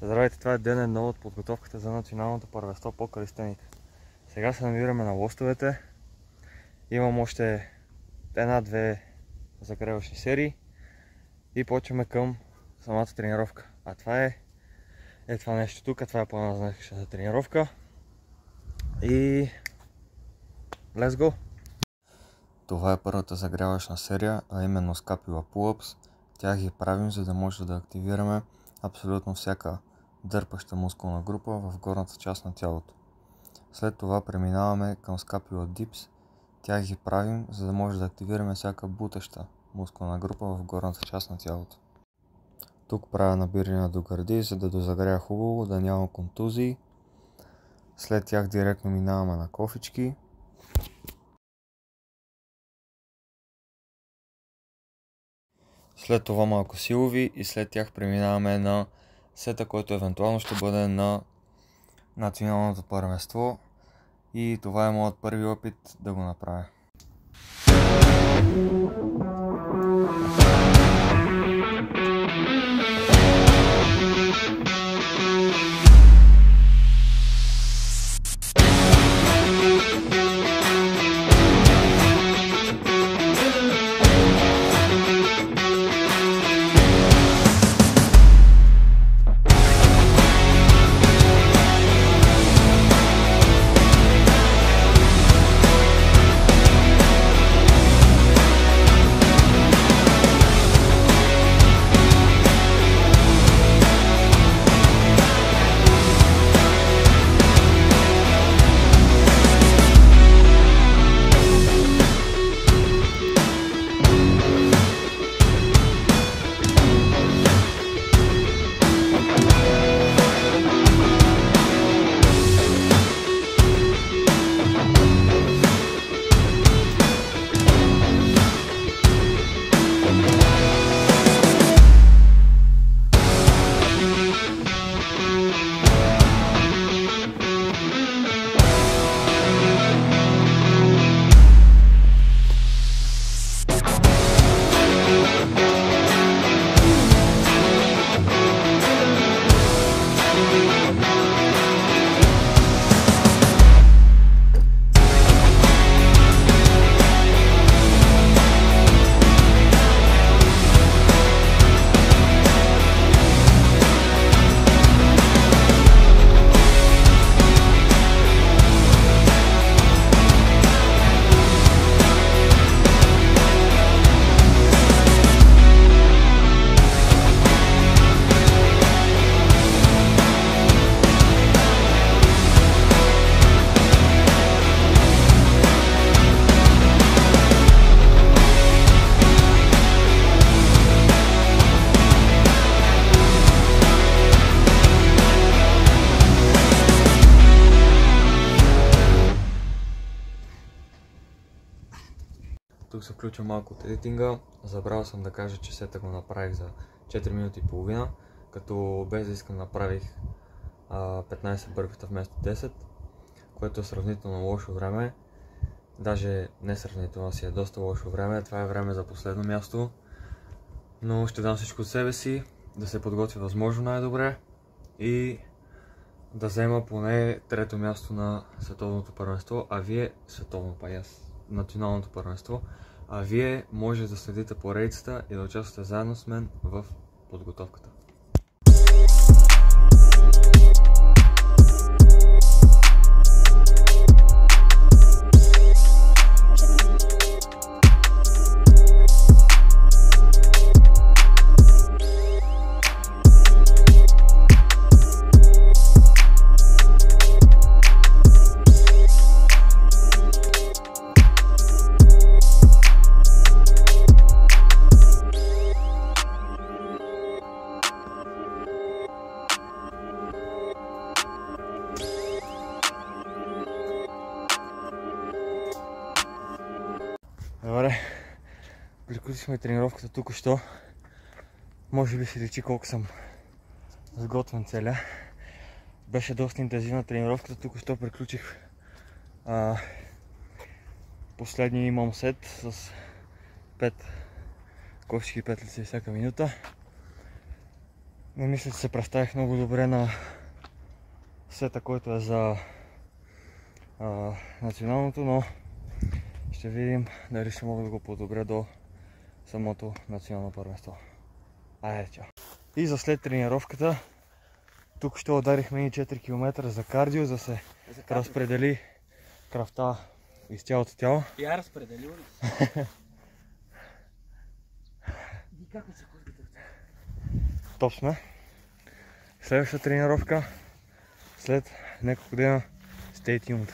Здравейте, това е ден 1 от подготовката за националното първенство по калистеника. Сега се намираме на лостовете. Имам още една-две загреващи серии и почваме към самата тренировка. А това е това нещо тук, това е плана за днешната тренировка. И let's go! Това е първата загряваща серия, а именно скапила pull-ups. Тях ги правим, за да може да активираме абсолютно всяка дърпаща мускулна група в горната част на тялото. След това преминаваме към скапила dips. Тях ги правим, за да може да активираме всяка бутаща мускулна група в горната част на тялото. Тук правя набиране до гърди, за да дозагря хубаво, да няма контузии. След тях директно минаваме на кофички. След това малко силови и след тях преминаваме на сета, който евентуално ще бъде на националното първенство. И това е моят първи опит да го направя. Тук се включва малко от едитинга. Забравил съм да кажа, че сета го направих за 4 минути и половина, като без да искам направих 15 бърпита вместо 10, което е сравнително лошо време. Даже не сравнително, си е доста лошо време. Това е време за последно място, но ще дам всичко от себе си, да се подготвя възможно най-добре и да взема поне трето място на световното първенство, а вие националното първенство, а вие може да следите поредицата и да участвате заедно с мен в подготовката. Добре, приключихме тренировката току-що. Може би се личи колко съм сготвен целя. Беше доста интензивна тренировката, току-що приключих последния имам сет с 5 кошки и петлици всяка минута. Не мисля, че се представих много добре на сета, който е за националното, но ще видим дали ще мога да го подобря до самото национално първенство. Айде, чао! И за след тренировката, тук ще ударихме и 4 км за кардио, за да се разпредели кръвта из цялото тяло. Я разпределил ли си? И как се курката? Топ сме. Следващата тренировка след няколко дена. Stay tuned.